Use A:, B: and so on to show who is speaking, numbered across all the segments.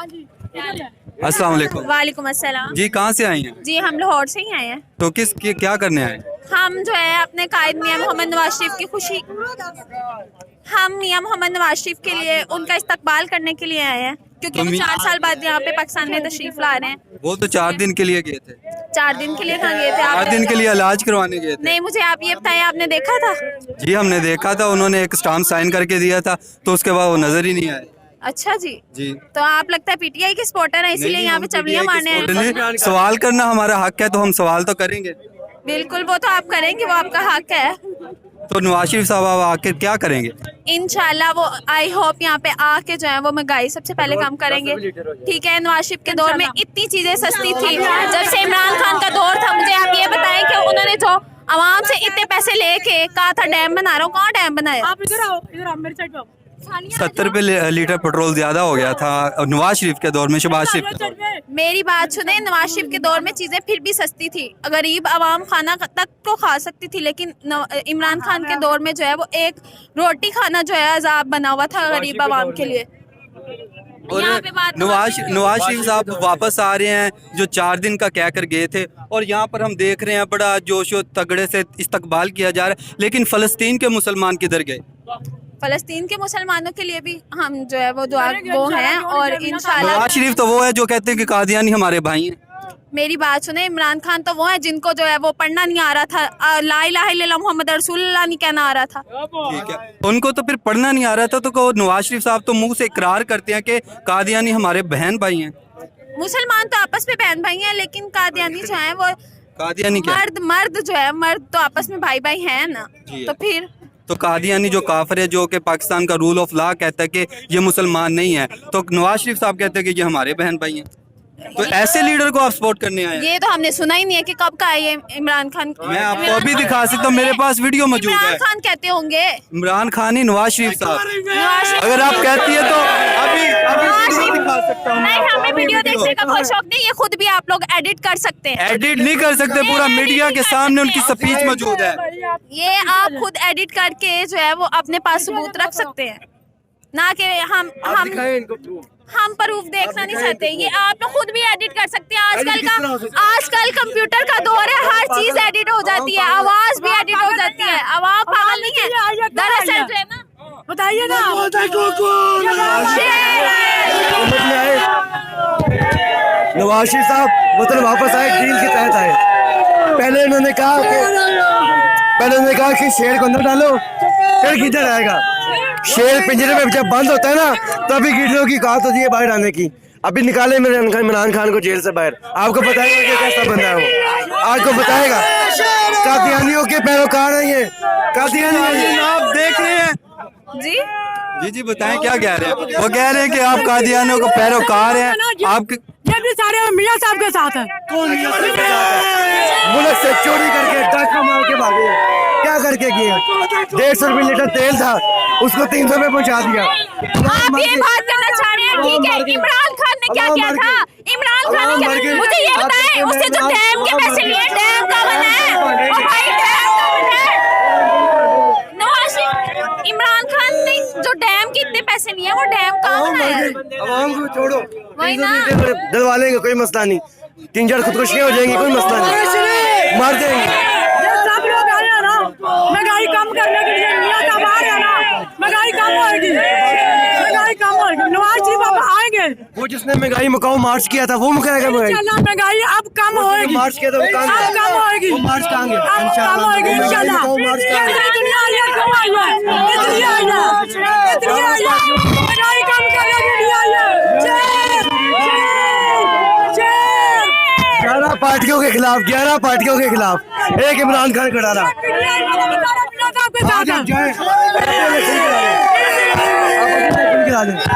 A: अस्सलाम वालेकुम।
B: वालेकुम अस्सलाम।
A: जी कहाँ से आई हैं?
B: जी हम लाहौर से ही आए हैं।
A: तो क्या करने आए?
B: हम जो है अपने कायद मियां मोहम्मद नवाज शरीफ की खुशी, हम मियां मोहम्मद नवाज शरीफ के लिए उनका इस्तकबाल करने के लिए आए हैं, क्योंकि वो 4 साल बाद यहाँ पे पाकिस्तान में तशरीफ ला रहे हैं।
A: वो तो 4 दिन के लिए गए थे।
B: 4 दिन के लिए कहाँ गए थे आप?
A: 4 दिन के लिए इलाज करवाने गए थे।
B: नहीं, मुझे आप ये बताएं, आपने देखा था?
A: जी हमने देखा था, उन्होंने एक स्टाम्प साइन करके दिया था, तो उसके बाद वो नजर ही नहीं आए।
B: अच्छा जी।
A: जी
B: तो आप लगता है पीटीआई के सपोर्टर हैं, इसीलिए यहाँ पे चबलियाँ मारने हैं।
A: सवाल करना हमारा हक है, तो हम सवाल तो करेंगे।
B: बिल्कुल, वो तो आप करेंगे, वो आपका हक है।
A: तो नवाज शरीफ साहब आके क्या करेंगे?
B: इंशाल्लाह वो आई होप यहाँ पे आके जो है वो महंगाई सबसे पहले कम करेंगे। ठीक है, नवाज शरीफ के दौर में इतनी चीजें सस्ती थी, जब से इमरान खान का दौर था। मुझे आप ये बताएं कि उन्होंने जो आवाम से इतने पैसे लेके कहा था डैम बना रहा हूँ, कहाँ डैम बनाया?
C: आप इधर आओ मेरी साइड पे आओ।
A: 70 रुपए लीटर पेट्रोल ज्यादा हो गया था नवाज शरीफ के दौर में, शहबाज शरीफ के दौर में।
B: मेरी बात सुने, नवाज शरीफ के दौर में चीजें फिर भी सस्ती थी, गरीब आवाम खाना तक तो खा सकती थी, लेकिन इमरान खान के दौर में जो है वो एक रोटी खाना जो है अजाब बना हुआ था गरीब आवाम के लिए।
A: और नवाज शरीफ साहब वापस आ रहे हैं, जो 4 दिन का कह कर गए थे, और यहाँ पर हम देख रहे हैं बड़ा जोशो तगड़े से इस्तकबाल किया जा रहा है। लेकिन फलस्तीन के मुसलमान किधर गए?
B: फलस्तीन के मुसलमानों के लिए भी हम जो है वो दुआ वो हैं, और इंशाल्लाह।
A: नवाज शरीफ तो वो है जो कहते हैं कि कादियानी हमारे भाई हैं।
B: मेरी बात सुने, इमरान खान तो वो है जिनको जो है वो पढ़ना नहीं आ रहा था, ला इलाहा इल्लल्लाह मुहम्मद रसूलुल्लाह नहीं कहना आ रहा था।
A: ठीक है, उनको तो फिर पढ़ना नहीं आ रहा था, तो नवाज शरीफ साहब तो मुंह से इकरार करते हैं कि कादियानी हमारे बहन भाई हैं।
B: मुसलमान तो आपस में बहन भाई हैं, लेकिन कादियानी जो है वो
A: कादियानी क्या?
B: मर्द जो है, मर्द तो आपस में भाई भाई हैं ना। तो फिर
A: तो कादियानी जो काफिर है, जो कि पाकिस्तान का रूल ऑफ लॉ कहता है कि ये मुसलमान नहीं है, तो नवाज शरीफ साहब कहते हैं कि ये हमारे बहन भाई हैं। तो ऐसे लीडर को आप सपोर्ट करने आए हैं?
B: ये तो हमने सुना ही नहीं है कि कब का है ये इमरान खान।
A: मैं आपको अभी दिखा सकता हूँ, मेरे पास वीडियो मौजूद है।
B: इमरान खान कहते होंगे।
A: इमरान खान ही नवाज शरीफ साहब। अगर आप कहती है तो अभी दिखा सकता हूँ।
B: नहीं, हमें वीडियो देखने का कोई शौक नहीं, ये खुद भी आप लोग एडिट कर सकते हैं।
A: एडिट नहीं कर सकते, पूरा मीडिया के सामने उनकी स्पीच मौजूद है।
B: ये आप खुद एडिट करके जो है वो अपने पास सबूत रख सकते हैं, ना कि हम प्रूफ देखना नहीं चाहते। ये आप लोग खुद भी एडिट कर सकते हैं। आजकल कंप्यूटर का दौर है, हर चीज एडिट हो जाती है, आवाज भी एडिट हो जाती है। आवाज पागल नहीं है दरअसल जो है ना।
C: बताइए ना।
D: नवाज शरीफ साहब वतन वापस आए, डील के तहत आए। पहले उन्होंने कहा कि शेर को अंदर डालो, फिर किधर आएगा। शेर पिंजरे में जब बंद होता है ना, तभी गिरने की कहावत होती है बाहर आने की। अभी निकाले इमरान खान को जेल से बाहर, आपको बताएगा कि कैसा बंदा है वो, आपको बताएगा। कादियानियों के पैरोकार हैं ये, कादियानी
A: आप देख रहे हैं
B: जी
A: जी बताएं क्या कह रहे हैं? वो कह रहे हैं कि आप कादियानियों को पैरोकार हैं। आपके
C: ये भी सारे मियां साहब के साथ है।
D: मुल्क से चोरी करके डाका मार के भागे, क्या करके किया? 150 रुपये लीटर तेल था, उसको 300 में पहुंचा दिया।
B: आप ये बात करना चाह रहे हैं, ठीक है। इमरान खान ने क्या किया था? इमरान खान ने क्या, मुझे ये बताएं, उससे जो डैम के पैसे लिए, डैम का बना है और भाई डैम का बना है। इमरान खान ने जो डैम के इतने पैसे लिए, वो डैम कहाँ बनाया है?
D: आवाम को छोड़ो,
B: वही ना,
D: डलवा लेंगे, कोई मसला नहीं। 3-4 खुदकुशियां हो जाएंगी, कोई मसला नहीं, मार देंगे।
C: सब लोग आ रहे हैं ना महंगाई कम करने के लिए, मियां साहब आ रहे हैं ना, महंगाई कम होगी, महंगाई कम होगी। नवाज शरीफ अब आएंगे।
D: वो जिसने महंगाई मुकाऊ मार्च किया था, वो मुकाएगा
C: महंगाई अब कम होगी।
D: मार्च किया था, वो
C: कम होगी,
D: मार्च कहांगे
C: अब कम होगी इंशाल्लाह। दुनिया आई है, क्यों आई है? इसलिए आई है, इसलिए आई है, महंगाई कम करने के लिए आई है।
D: 11 पार्टियों के खिलाफ, 11 पार्टियों के खिलाफ एक इमरान खान खड़ा रहा।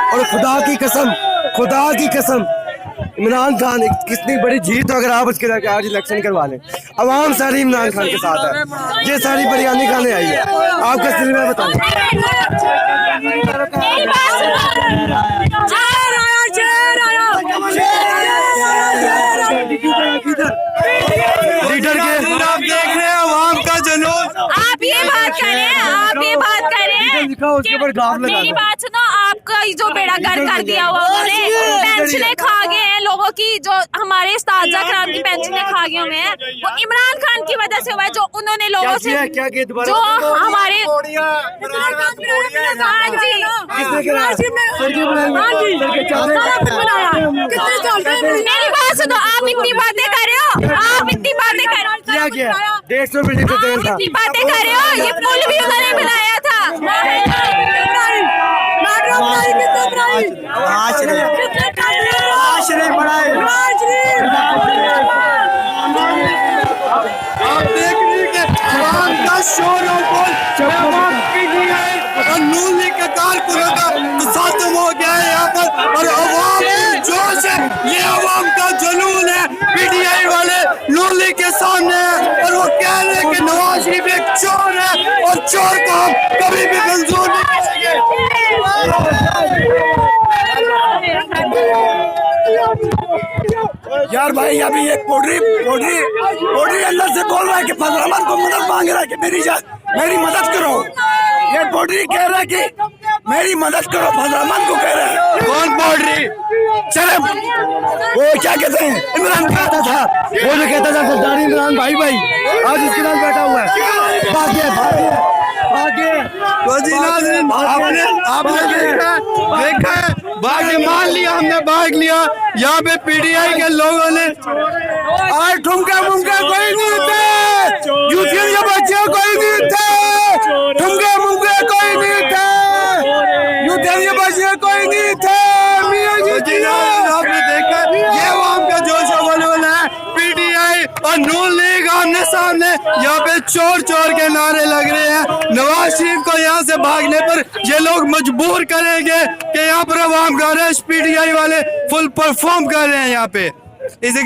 D: और खुदा की कसम इमरान खान कितनी बड़ी जीत हो अगर आप उसके आज इलेक्शन करवा लें। अवाम सारी इमरान खान के साथ है, ये सारी बिरयानी खाने आई है। आपका सिल में बताऊं, लीडर के
A: आप देख रहे हैं अवाम का जुनून।
B: आप ये बात करें,
D: उसके ऊपर ग्राफ लगा
B: मेरी बात सुनो। आपका का जो बेड़ा गर्क कर दिया हुआ उन्होंने। पेंशनें खा गए हैं लोगों की, जो हमारे उस्ताद कराम की पेंशनें खा गए हुए हैं, वो इमरान खान की वजह से हुआ है, जो उन्होंने लोगों से जो हमारे मेरी बात सुनो, आप इतनी बातें कर रहे हो, आप इतनी बातें कर रहे हो,
D: क्या 150 रुपए लीटर तेल था।
B: इतनी बातें कर रहे हो, ये पुल भी उन्होंने बनाया था।
E: आप देख रहे हैं कि आवाम का शोर और बोल आवाम की नहीं है और नून लीग के कारकुनों का तसादुम हो गया है यहाँ पर, और आवाम की जोश है, ये आवाम का जुनून है। पीटीआई वाले नून लीग के सामने है और वो कह रहे हैं कि नवाज शरीफ एक चोर है और चोर को हम कभी भी मंजूर नहीं करेंगे।
F: यार भाई अभी एक पोड्री अंदर से बोल रहा है कि फजल अहमद को मदद मांग रहा है कि मेरी मदद करो। ये पोड्री कह रहा है कि मेरी मदद करो, फजल अहमद को कह रहा है।
E: कौन पोड्री?
F: चले वो क्या कहते हैं, इमरान कहता था,
D: वो जो कहता था सरदारी इमरान भाई आज इसके साथ बैठा हुआ है। भागे
E: तो जी नाज़रीन, आपने देखा है भाग मान लिया, हमने भाग लिया। यहाँ पे पीटीआई के लोगों ने और ठुमका मुमका कोई नहीं थे, यूथियन के बच्चे कोई नहीं थे, ठुमका मुमका कोई नहीं थे, यूथियन के बच्चे कोई नहीं थे। आपने देखा ये आवाम का जोश अवल है। पीटीआई और नून लीग आमने सामने यहाँ पे चोर चोर के नारे लग रहे हैं। नवाज शरीफ को यहाँ से भागने पर ये लोग मजबूर करेंगे कि यहाँ पर अवाम का रश पीटीआई वाले फुल परफॉर्म कर रहे हैं यहाँ पे। इसी के